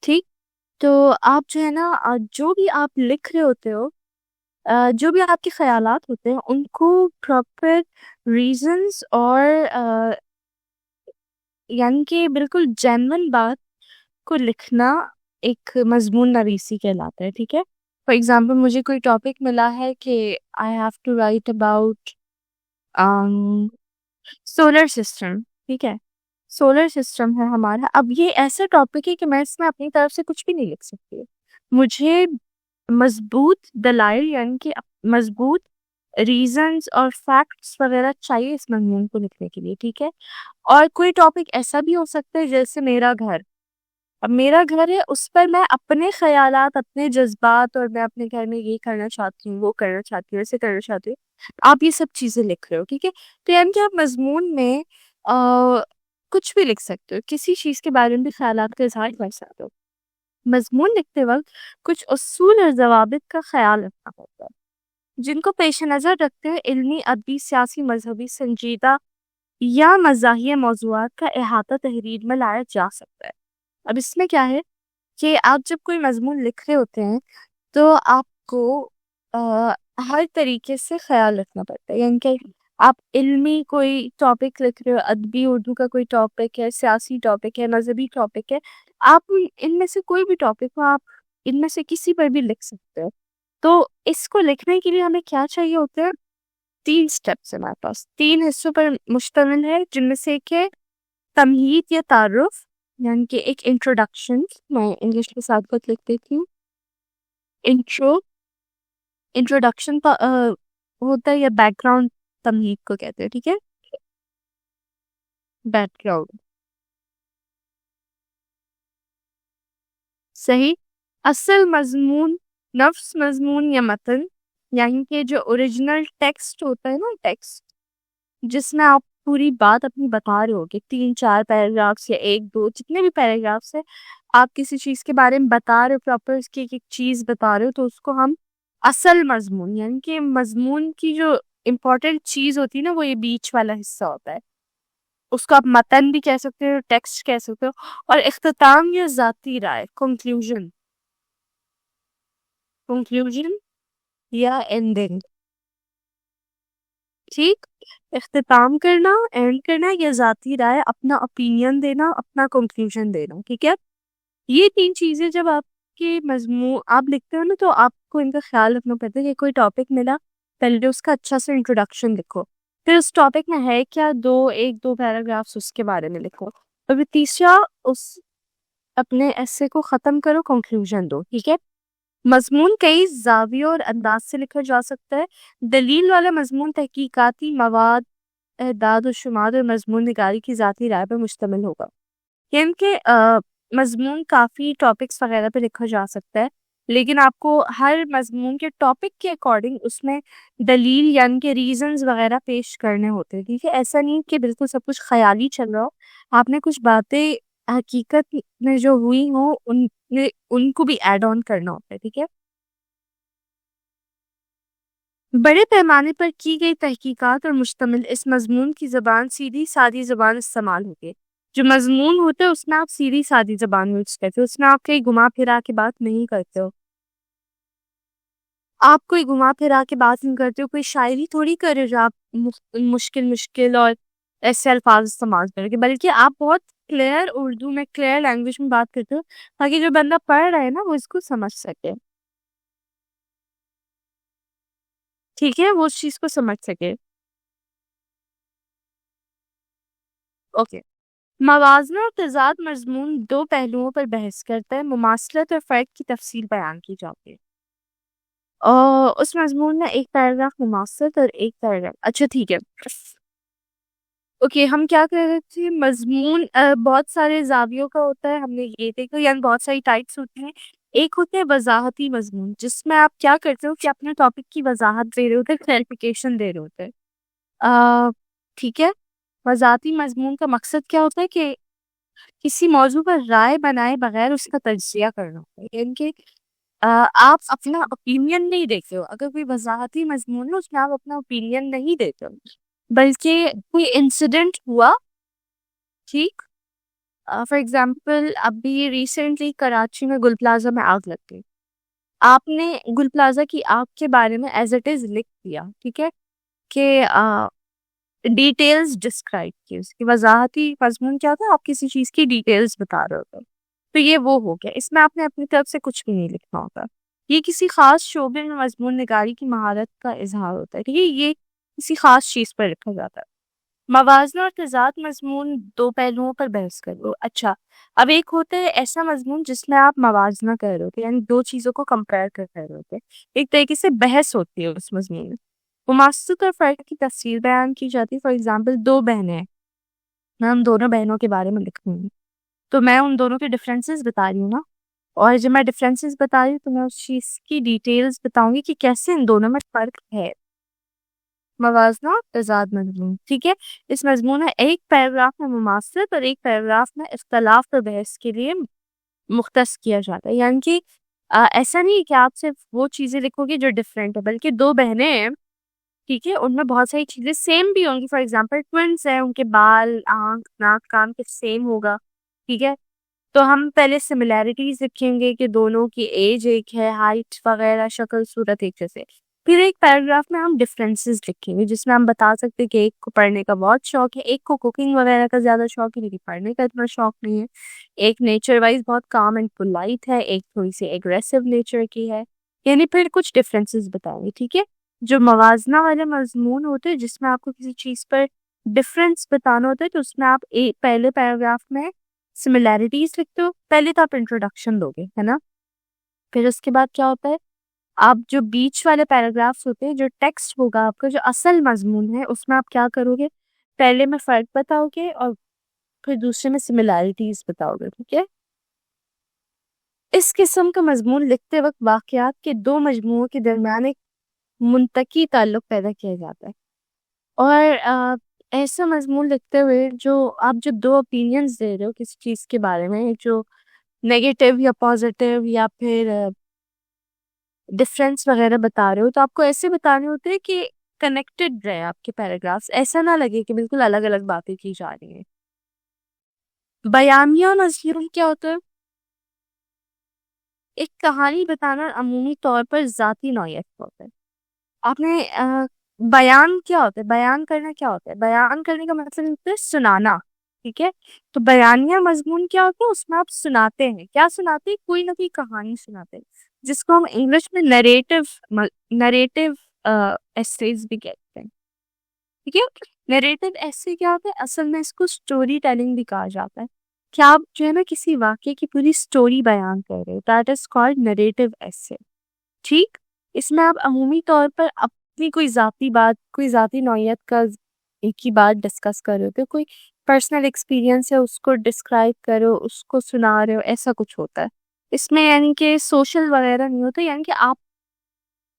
ٹھیک. تو آپ جو ہے نا جو بھی آپ لکھ رہے ہوتے ہو، جو بھی آپ کے خیالات ہوتے ہیں، ان کو پراپر ریزنز اور یعنی کہ بالکل جینون بات کو لکھنا ایک مضمون نویسی کہلاتا ہے. ٹھیک ہے. فار ایگزامپل مجھے کوئی ٹاپک ملا ہے کہ I have to write about solar system. ٹھیک ہے. سولر سسٹم ہے ہمارا. اب یہ ایسا ٹاپک ہے کہ میں اس میں اپنی طرف سے کچھ بھی نہیں لکھ سکتی. مجھے مضبوط دلائل، یعنی کہ مضبوط ریزنز اور فیکٹس وغیرہ چاہیے اس مضمون کو لکھنے کے لیے. ٹھیک ہے. اور کوئی ٹاپک ایسا بھی ہو سکتا ہے جیسے میرا گھر. اب میرا گھر ہے، اس پر میں اپنے خیالات، اپنے جذبات، اور میں اپنے گھر میں یہ کرنا چاہتی ہوں، وہ کرنا چاہتی ہوں، ایسے کرنا چاہتی ہوں. آپ یہ سب چیزیں لکھ رہے ہو. ٹھیک ہے. تو یعنی کہ آپ مضمون میں کچھ بھی لکھ سکتے ہو، کسی چیز کے بارے میں بھی خیالات کا اظہار کر سکتے ہو. مضمون لکھتے وقت کچھ اصول اور ضوابط کا خیال رکھنا ہوتا ہے، جن کو پیش نظر رکھتے ہوئے علمی، ادبی، سیاسی، مذہبی، سنجیدہ یا مزاحیہ موضوعات کا احاطہ تحریر میں لایا جا سکتا ہے. اب اس میں کیا ہے کہ آپ جب کوئی مضمون لکھ رہے ہوتے ہیں تو آپ کو ہر طریقے سے خیال رکھنا پڑتا ہے. یعنی کہ آپ علمی کوئی ٹاپک لکھ رہے ہو، ادبی اردو کا کوئی ٹاپک ہے، سیاسی ٹاپک ہے، مذہبی ٹاپک ہے، آپ ان میں سے کوئی بھی ٹاپک ہو، آپ ان میں سے کسی پر بھی لکھ سکتے ہو. تو اس کو لکھنے کے لیے ہمیں کیا چاہیے ہوتا ہے؟ 3 سٹیپس ہمارے پاس، 3 حصوں پر مشتمل ہے، جن میں سے ایک ہے تمہید یا تعارف، یعنی کہ ایک انٹروڈکشن. میں انگلش کے ساتھ بہت لکھ دیتی ہوں. انٹروڈکشن ہوتا ہے، یا بیک گراؤنڈ تمہید کو کہتے ہیں. ٹھیک ہے. بیک گراؤنڈ صحیح. اصل مضمون، نفس مضمون یا متن، یعنی کہ جو اوریجنل ٹیکسٹ ہوتا ہے نا، ٹیکسٹ جس میں آپ پوری بات اپنی بتا رہے ہوگے، 3-4 پیراگرافس یا 1-2 جتنے بھی پیراگرافس ہیں، آپ کسی چیز کے بارے میں بتا رہے ہو، پراپر اس کی ایک چیز بتا رہے ہو، تو اس کو ہم اصل مضمون، یعنی کہ مضمون کی جو امپورٹنٹ چیز ہوتی ہے نا، وہ یہ بیچ والا حصہ ہوتا ہے، اس کو آپ متن بھی کہہ سکتے ہو، ٹیکسٹ کہہ سکتے ہو. اور اختتام یا ذاتی رائے، کنکلوژن یا اینڈنگ. ٹھیک. اختتام کرنا، اینڈ کرنا، یا ذاتی رائے، اپنا اوپینین دینا، اپنا کنکلوژن دینا. ٹھیک ہے. یہ 3 چیزیں جب آپ کے مضمون آپ لکھتے ہو نا، تو آپ کو ان کا خیال رکھنا پڑتا ہے کہ کوئی ٹاپک ملا، پہلے اس کا اچھا سا انٹروڈکشن لکھو، پھر اس ٹاپک میں ہے کیا، ایک دو پیراگرافس اس کے بارے میں لکھو، اور پھر تیسرا اس اپنے ایسے کو ختم کرو، کنکلوژن دو. ٹھیک ہے. مضمون کئی زاویوں اور انداز سے لکھا جا سکتا ہے. دلیل والا مضمون تحقیقاتی مواد، اعداد و شمار اور مضمون نگاری کی ذاتی رائے پر مشتمل ہوگا. یعنی کہ مضمون کافی ٹاپکس وغیرہ پہ لکھا جا سکتا ہے، لیکن آپ کو ہر مضمون کے ٹاپک کے اکارڈنگ اس میں دلیل یعنی کہ ریزنز وغیرہ پیش کرنے ہوتے ہیں. ٹھیک ہے. ایسا نہیں کہ بالکل سب کچھ خیالی چل رہا ہو، آپ نے کچھ باتیں حقیقت میں جو ہوئی ہوں ان کو بھی ایڈ آن کرنا ہوتا ہے. ٹھیک ہے. بڑے پیمانے پر کی گئی تحقیقات اور مشتمل اس مضمون کی زبان سیدھی سادی زبان استعمال ہوگی. جو مضمون ہوتا ہے اس میں آپ سیدھی سادی زبان یوز کرتے ہو، اس میں آپ کہیں گھما پھرا کے بات نہیں کرتے ہو، آپ کوئی گھما پھرا کے بات نہیں کرتے ہو، کوئی شاعری تھوڑی کرے جو آپ مشکل اور ایسے الفاظ استعمال کرو گے، بلکہ آپ بہت کلیئر اردو میں، کلیئر لینگویج میں بات کرتے ہو تاکہ جو بندہ پڑھ رہا ہے نا وہ اس کو سمجھ سکے. ٹھیک ہے. وہ اس چیز کو سمجھ سکے. اوکے. موازنہ اور تضاد مضمون دو پہلوؤں پر بحث کرتا ہے. مماثلت اور فرق کی تفصیل بیان کی جاتی ہے. اور اس مضمون میں ایک پیراگراف مماثلت اور ایک پیراگراف. اچھا ٹھیک ہے. اوکے. ہم کیا کر رہے تھے، مضمون بہت سارے زاویوں کا ہوتا ہے، ہم نے یہ دیکھا، یعنی بہت ساری ٹائپس ہوتی ہیں. ایک ہوتے ہیں وضاحتی مضمون، جس میں آپ کیا کرتے ہو کہ اپنے ٹاپک کی وضاحت دے رہے ہوتے ہیں، کلیریفیکیشن دے رہے ہوتے ہیں. ٹھیک ہے. وضاحتی مضمون کا مقصد کیا ہوتا ہے کہ کسی موضوع پر رائے بنائے بغیر اس کا تجزیہ کرنا ہوتا ہے. یعنی کہ آپ اپنا اوپینین نہیں دیتے ہو. اگر کوئی وضاحتی مضمون ہے اس میں آپ اپنا اوپینین نہیں دیتے ہو، بلکہ کوئی انسیڈنٹ ہوا. ٹھیک. فار ایگزامپل ابھی ریسنٹلی کراچی میں گل پلازا میں آگ لگ گئی، آپ نے گل پلازا کی آگ کے بارے میں ایز اٹ از لکھ دیا. ٹھیک ہے. کہ ڈیٹیلز ڈسکرائب کی، اس کی وضاحتی مضمون کیا تھا، آپ کسی چیز کی ڈیٹیلز بتا رہے ہوتے. تو یہ وہ ہو گیا، اس میں آپ نے اپنی طرف سے کچھ بھی نہیں لکھنا ہوتا. یہ کسی خاص شعبے میں مضمون نگاری کی مہارت کا اظہار ہوتا ہے. ٹھیک ہے. یہ کسی خاص چیز پر لکھا جاتا ہے. موازنہ اور تضاد مضمون دو پہلوؤں پر بحث کر لو. اچھا. اب ایک ہوتا ہے ایسا مضمون جس میں آپ موازنہ کر رہے ہوتے، یعنی دو چیزوں کو کمپیئر کر رہے ہوتے، ایک طریقے سے بحث ہوتی ہے اس مضمون میں. مماثلت اور فرق کی تفصیل بیان کی جاتی ہے. فار ایگزامپل دو بہنیں ہیں، میں ان دونوں بہنوں کے بارے میں لکھ رہی ہوں، تو میں ان دونوں کے ڈفرینسز بتا رہی ہوں نا، اور جب میں ڈفرینسز بتا رہی ہوں تو میں اس چیز کی ڈیٹیلز بتاؤں گی کہ کیسے ان دونوں میں فرق ہے. موازنہ اور تضاد مضمون. ٹھیک ہے. اس مضمون میں ایک پیراگراف میں مماثلت اور ایک پیراگراف میں اختلاف پر بحث کے لیے مختص کیا جاتا ہے. یعنی کہ ایسا نہیں کہ آپ صرف وہ چیزیں لکھو گے جو ڈفرینٹ ہے، بلکہ دو بہنیں ہیں، ٹھیک ہے، ان میں بہت ساری چیزیں سیم بھی ہوں گی. فار ایگزامپل ٹوئنس ہیں، ان کے بال، آنکھ، ناک، کان کے سیم ہوگا. ٹھیک ہے. تو ہم پہلے سملیرٹیز لکھیں گے کہ دونوں کی ایج ایک ہے، ہائٹ وغیرہ، شکل صورت ایک جیسے. پھر ایک پیراگراف میں ہم ڈفرینسز لکھیں گے، جس میں ہم بتا سکتے کہ ایک کو پڑھنے کا بہت شوق ہے، ایک کو کوکنگ وغیرہ کا زیادہ شوق ہے لیکن پڑھنے کا اتنا شوق نہیں ہے. ایک نیچر وائز بہت کام اینڈ پولائٹ ہے، ایک تھوڑی سی ایگریسو نیچر کی ہے. یعنی پھر کچھ ڈفرینسز بتائیں گے. ٹھیک ہے. جو موازنہ والے مضمون ہوتے ہیں جس میں آپ کو کسی چیز پر ڈفرینس بتانا ہوتا ہے، تو اس میں آپ پہلے پیراگراف میں سملیرٹیز لکھتے ہو. پہلے تو آپ انٹروڈکشن دو گے، ہے نا. پھر اس کے بعد کیا ہوتا ہے، آپ جو بیچ والے پیراگرافس ہوتے ہیں، جو ٹیکسٹ ہوگا آپ کا، جو اصل مضمون ہے، اس میں آپ کیا کرو گے، پہلے میں فرق بتاؤ گے اور پھر دوسرے میں سملیرٹیز بتاؤ گے. ٹھیک ہے. اس قسم کا مضمون لکھتے وقت واقعات کے دو مجموعوں کے درمیان ایک منطقی تعلق پیدا کیا جاتا ہے. اور ایسا مضمون لکھتے ہوئے جو دو اوپینینز دے رہے ہو کسی چیز کے بارے میں، جو نیگیٹو یا پازیٹیو یا پھر ڈفرینس وغیرہ بتا رہے ہو، تو آپ کو ایسے بتانے ہوتے ہیں کہ کنیکٹڈ رہے آپ کے پیراگرافس، ایسا نہ لگے کہ بالکل الگ الگ باتیں کی جا رہی ہیں. بیانیہ مضمون کیا ہوتا ہے، ایک کہانی بتانا عمومی طور پر ذاتی نوعیت کا ہوتا ہے. آپ نے بیان کیا ہوتا ہے، بیان کرنا کیا ہوتا ہے، بیان کرنے کا مطلب ہوتا ہے سنانا. ٹھیک ہے. تو بیانیہ مضمون کیا ہوتا ہے، اس میں آپ سناتے ہیں. کیا سناتے ہیں، کوئی نہ کوئی کہانی سناتے ہیں، جس کو ہم انگلش میں نریٹو ایسیز بھی کہتے ہیں. ٹھیک ہے. نریٹو ایسے کیا ہوتا ہے؟ اصل میں اس کو اسٹوری ٹیلنگ بھی کہا جاتا ہے کہ آپ جو ہے نا کسی واقعے کی پوری اسٹوری بیان کر رہے ہو. دیٹ از کالڈ نریٹو ایسے. ٹھیک. اس میں آپ عمومی طور پر اپنی کوئی ذاتی بات، کوئی ذاتی نوعیت کا ایک ہی بات ڈسکس کر رہے ہوتے ہو، کوئی پرسنل ایکسپیرینس ہے اس کو ڈسکرائب کرو، اس کو سنا رہے ہو، ایسا کچھ ہوتا ہے. اس میں یعنی کہ سوشل وغیرہ نہیں ہوتا. یعنی کہ آپ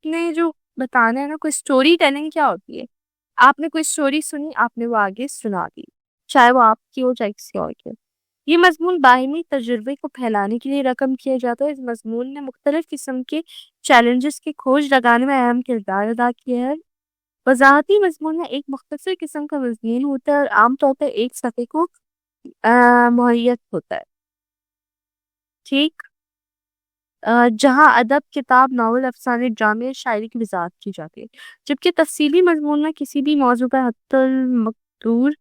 نے جو بتانا ہے نا، کوئی اسٹوری ٹیلنگ کیا ہوتی ہے؟ آپ نے کوئی اسٹوری سنی، آپ نے وہ آگے سنا دی، چاہے وہ آپ کی ہو چاہے کسی اور کی ہو. یہ مضمون باہمی تجربے کو پھیلانے کے لیے رقم کیا جاتا ہے. اس مضمون نے مختلف قسم کے چیلنجز کی کھوج لگانے میں اہم کردار ادا کیا ہے. وضاحتی مضمون میں ایک مختصر قسم کا مضمون ہوتا ہے اور عام طور پر ایک صفحے کو مہیت ہوتا ہے. ٹھیک. جہاں ادب، کتاب، ناول، افسانے، ڈرامے، شاعری کی وضاحت کی جاتی ہے. جبکہ تفصیلی مضمون میں کسی بھی موضوع پر حتی المقدور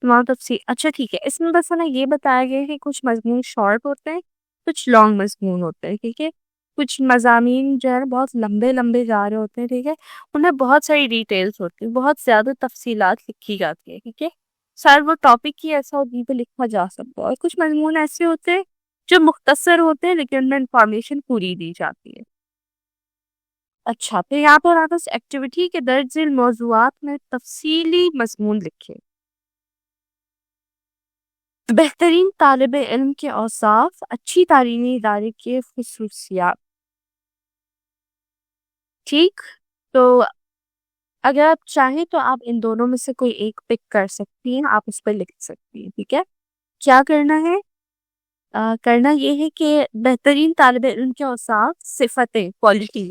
تمام تفصیل. اچھا ٹھیک ہے. اس میں بس ہمیں یہ بتایا گیا ہے کہ کچھ مضمون شارٹ ہوتے ہیں، کچھ لانگ مضمون ہوتے ہیں. ٹھیک ہے. کچھ مضامین جو ہے نا بہت لمبے لمبے جا رہے ہوتے ہیں. ٹھیک ہے. انہیں بہت ساری ڈیٹیلز ہوتی ہیں، بہت زیادہ تفصیلات لکھی جاتی ہے. ٹھیک ہے. سر وہ ٹاپک ہی ایسا ہوتی پہ لکھا جا سکتا ہے. اور کچھ مضمون ایسے ہوتے ہیں جو مختصر ہوتے ہیں لیکن ان میں انفارمیشن پوری دی جاتی ہے. اچھا، پھر یہاں پر آتا ہے ایکٹیویٹی کے درج ذیل موضوعات میں تفصیلی مضمون لکھے. بہترین طالب علم کے اوصاف، اچھی تعلیمی ادارے کے خصوصیات. ٹھیک. تو اگر آپ چاہیں تو آپ ان دونوں میں سے کوئی ایک پک کر سکتی ہیں، آپ اس پہ لکھ سکتی ہیں. ٹھیک ہے. کیا کرنا ہے؟ کرنا یہ ہے کہ بہترین طالب علم کے اوصاف، صفتیں، کوالٹی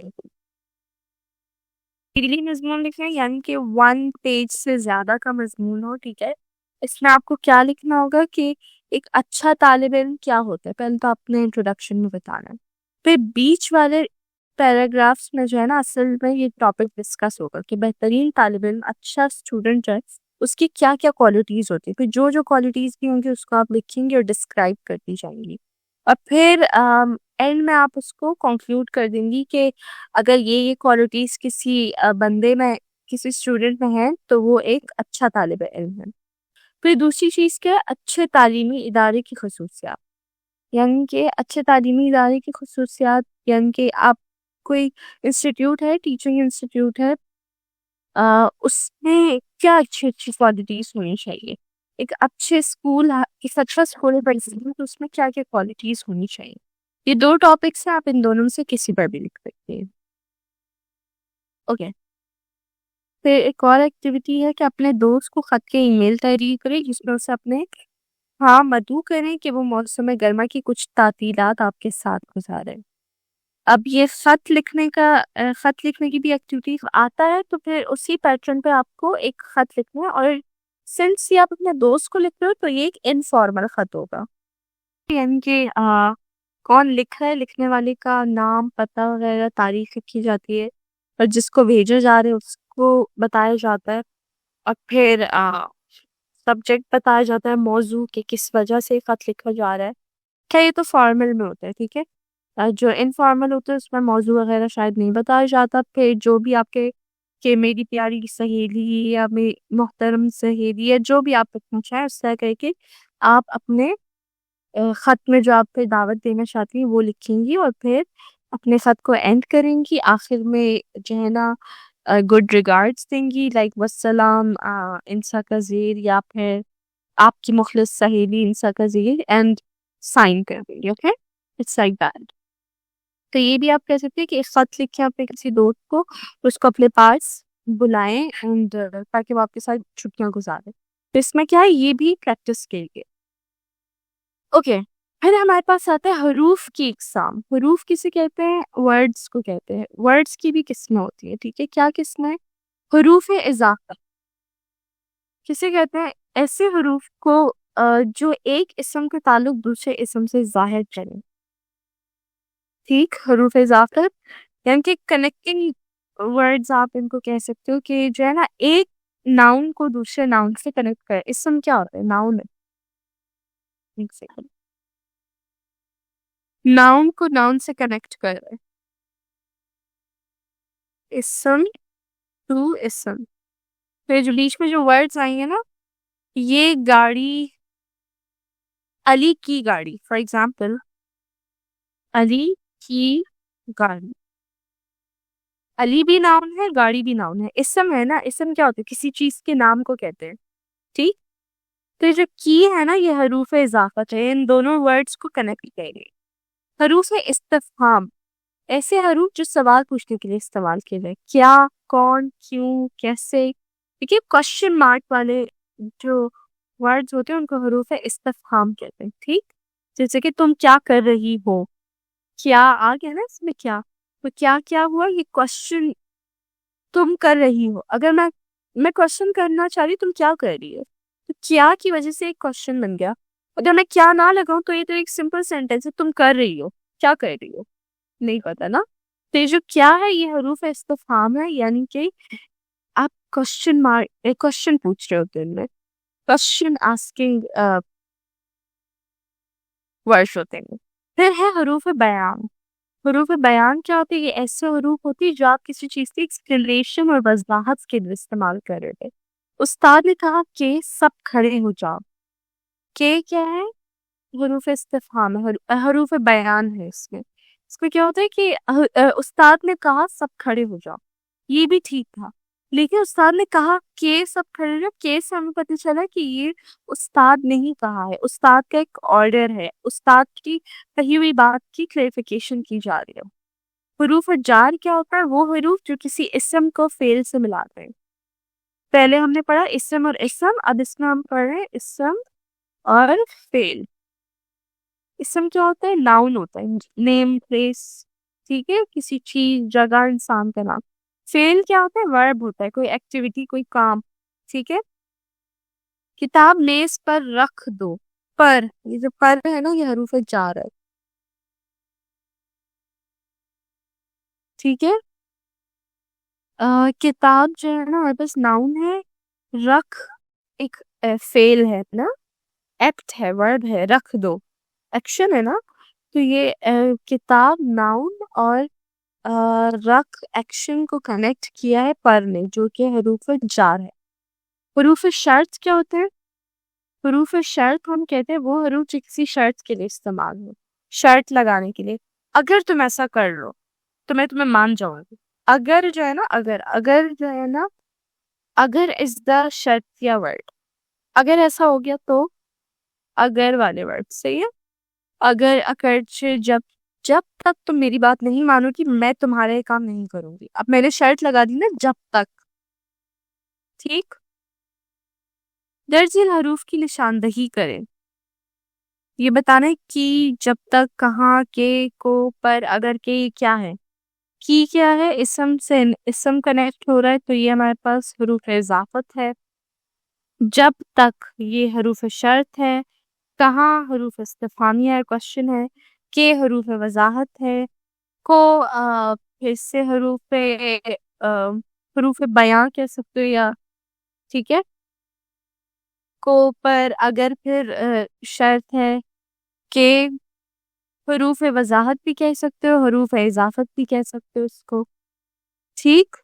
مضمون لکھنا ہے. یعنی کہ 1 پیج سے زیادہ کا مضمون ہو. ٹھیک ہے. اس میں آپ کو کیا لکھنا ہوگا کہ ایک اچھا طالب علم کیا ہوتا ہے، پہلے تو آپ نے انٹروڈکشن میں بتانا ہے. پھر بیچ والے پیراگرافس میں جو ہے نا اصل میں یہ ٹاپک ڈسکس ہوگا کہ بہترین طالب علم، اچھا اسٹوڈنٹ ہے، اس کی کیا کیا کوالٹیز ہوتی ہیں. پھر جو جو کوالٹیز بھی ہوں گی اس کو آپ لکھیں گے اور ڈسکرائب کرتی جائیں گی. اور پھر اینڈ میں آپ اس کو کنکلوڈ کر دیں گی کہ اگر یہ کوالٹیز کسی بندے میں، کسی اسٹوڈنٹ میں ہیں تو وہ ایک اچھا طالب علم ہے. پھر دوسری چیز کیا ہے؟ اچھے تعلیمی ادارے کی خصوصیات. یعنی کہ اچھے تعلیمی ادارے کی خصوصیات یعنی کہ آپ کوئی انسٹیٹیوٹ ہے، ٹیچنگ انسٹیٹیوٹ ہے، اس میں کیا اچھی اچھی کوالٹیز ہونی چاہیے. ایک اچھے اسکول، ایک اچھا اسکول تو اس میں کیا کیا کوالٹیز ہونی چاہیے. یہ 2 ٹاپکس ہیں، آپ ان دونوں میں سے کسی پر بھی لکھ سکتے ہیں. اوکے. پھر ایک اور ایکٹیویٹی ہے کہ اپنے دوست کو خط کے ای میل تحریر کریں جس میں اسے اپنے ہاں مدعو کریں کہ وہ موسم گرما کی کچھ تعطیلات آپ کے ساتھ گزارے. اب یہ خط لکھنے کی بھی ایکٹیویٹی آتا ہے تو پھر اسی پیٹرن پہ آپ کو ایک خط لکھنا ہے. اور سنس یہ آپ اپنے دوست کو لکھ رہے ہو تو یہ ایک انفارمل خط ہوگا. یعنی کہ کون لکھ رہا ہے، لکھنے والے کا نام، پتہ وغیرہ، تاریخ لکھی جاتی ہے اور جس کو بھیجا جا رہا ہے اس کو بتایا جاتا ہے. اور پھر سبجیکٹ بتایا جاتا ہے، موضوع کہ کس وجہ سے خط لکھا جا رہا ہے. کیا یہ تو فارمل میں ہوتا ہے. ٹھیک ہے. جو انفارمل ہوتا ہے اس میں موضوع وغیرہ شاید نہیں بتایا جاتا. پھر جو بھی آپ کے کہ میری پیاری سہیلی یا میری محترم سہیلی یا جو بھی آپ لکھنا چاہیں اس طرح کر کے آپ اپنے خط میں جو آپ پہ دعوت دینا چاہتی ہیں وہ لکھیں گی اور پھر اپنے خط کو اینڈ کریں گی. آخر میں جو ہے نا گڈ ریگارڈز دیں گی، لائک والسلام انسا کا زیر یا پھر آپ کی مخلص سہیلی انسا کا زیر، اینڈ سائن کر دیں گے. اوکے. It's like that. تو یہ بھی آپ کہہ سکتے ہیں کہ ایک خط لکھیں اپنے کسی دوست کو، اس کو اپنے پاس بلائیں اینڈ تاکہ وہ آپ کے ساتھ چھٹیاں گزارے. تو اس میں کیا ہے، یہ بھی پریکٹس کے لیے. اوکے. پھر ہمارے پاس آتا ہے حروف کی اقسام. حروف کسے کہتے ہیں؟ ورڈز کو کہتے ہیں. ورڈز کی بھی قسمیں ہوتی ہیں. ٹھیک ہے. کیا قسمیں؟ حروف اضافہ کسے کہتے ہیں؟ ایسے حروف کو جو ایک اسم کے تعلق دوسرے اسم سے ظاہر کریں. ٹھیک. حروف اضافہ یعنی کہ کنیکٹنگ ورڈز آپ ان کو کہہ سکتے ہو کہ جو ہے نا ایک ناؤن کو دوسرے ناؤن سے کنیکٹ کرے. اسم کیا ہوتا ہے؟ ناؤن ہے. ایک سیکنڈ. ناؤن کو ناؤن سے کنیکٹ کر رہے. اسم ٹو اسم. پھر جو بیچ میں جو ورڈز آئیں گے نا، یہ گاڑی، علی کی گاڑی، فار ایگزامپل علی کی گاڑی، علی بھی ناؤن ہے، گاڑی بھی ناؤن ہے۔ اسم ہے نا، اسم کیا ہوتا ہے؟ کسی چیز کے نام کو کہتے ہیں، ٹھیک؟ تو یہ جو کی ہے نا، یہ حروف اضافت ہے، ان دونوں ورڈز کو کنیکٹ کریں گے۔ حروف استفہام، ایسے حروف جو سوال پوچھنے کے لیے استعمال کیے گئے، کیا، کون، کیوں، کیسے، دیکھیے کوشچن مارک والے جو ورڈز ہوتے ہیں ان کو حروف استفہام کہتے ہیں، ٹھیک؟ جیسے کہ تم کیا کر رہی ہو، کیا آ گیا نا اس میں، کیا، تو کیا ہوا، یہ کوشچن تم کر رہی ہو۔ اگر میں کوشچن کرنا چاہ رہی، تم کیا کر رہی ہو، تو کیا کی وجہ سے ایک کوشچن بن گیا۔ اگر میں کیا نہ لگاؤں تو یہ تو ایک سمپل سینٹینس ہے، تم کر رہی ہو، کیا کر رہی ہو، نہیں پتا نا۔ تو یہ جو کیا ہے یہ حروف استفہام ہے، یعنی کہ آپ کوشچن پوچھ رہے ہوتے ہیں، کوشچن آسکنگ ورڈز ہوتے ہیں۔ پھر ہے حروف بیان۔ حروف بیان کیا ہوتی ہے؟ یہ ایسے حروف ہوتی ہے جو آپ کسی چیز کی ایکسپلینیشن اور وضاحت کے لیے استعمال کر رہے تھے۔ استاد نے کہا کہ سب کھڑے ہو جاؤ، کہ کیا ہے؟ حروف استفہام ہے، حروف بیان ہے۔ اس میں کیا ہوتا ہے کہ استاد نے کہا سب کھڑے ہو جاؤ، یہ بھی ٹھیک تھا، لیکن استاد نے کہا کہ سب کھڑے ہو جاؤ، کہ سے ہمیں پتہ چلا کہ یہ استاد نہیں کہا ہے، استاد کا ایک آرڈر ہے، استاد کی کہی ہوئی بات کی کلیریفیکیشن کی جا رہی ہے۔ حروف جار کیا ہوتا ہے؟ وہ حروف جو کسی اسم کو فعل سے ملاتے ہیں۔ پہلے ہم نے پڑھا اسم اور اسم، اب اس میں ہم پڑھ رہے ہیں اسم اور فعل۔ اسم کیا ہوتا ہے؟ ناؤن ہوتا ہے، نیم، پلیس، ٹھیک ہے، کسی چیز، جگہ، انسان کا نام۔ فعل کیا ہوتا ہے؟ ورب ہوتا ہے، کوئی ایکٹیویٹی، کوئی کام، ٹھیک ہے۔ کتاب میز پر رکھ دو، پر، یہ جو پر ہے نا یہ حروف جار ہے، ٹھیک ہے۔ کتاب جو ہے نا ہمارے پاس ناؤن ہے، رکھ ایک فعل ہے نا، ایکٹ ہے، ورب ہے، رکھ دو ایکشن ہے نا، تو یہ کتاب ناؤن اور رکھ ایکشن کو کنیکٹ کیا ہے پر نے، جو کہ حروف جار ہے۔ حروف شرط کیا ہوتے ہیں؟ حروف شرط ہم کہتے ہیں وہ حروف جو کسی شرط کے لیے استعمال ہو، شرط لگانے کے لیے۔ اگر تم ایسا کر لو تو میں تمہیں مان جاؤں گی۔ اگر جو ہے نا، اگر جو ہے نا، اگر از دا شرط یا ورڈ، اگر ایسا ہو گیا تو اگر والے ورڈ، صحیح ہے۔ اگر، اگرچہ، جب تک تم میری بات نہیں مانو گی میں تمہارے کام نہیں کروں گی۔ اب میں نے شرط لگا دی نا، جب تک، ٹھیک۔ درج ذیل حروف کی نشاندہی کریں، یہ بتانا ہے کہ، جب تک، کہاں، کے، کو، پر، اگر، کے، یہ کیا ہے؟ کی کیا ہے؟ اسم سے اسم کنیکٹ ہو رہا ہے تو یہ ہمارے پاس حروف اضافت ہے۔ جب تک یہ حروف شرط ہے، کہاں حروف استفہامیہ ہے، کوشچن ہے، کے حروف وضاحت ہے، کو پھر سے حروف بیان کہہ سکتے ہو، یا ٹھیک ہے، کو، پر، اگر، پھر شرط ہے، کہ حروف وضاحت بھی کہہ سکتے ہو، حروف اضافت بھی کہہ سکتے ہو اس کو، ٹھیک۔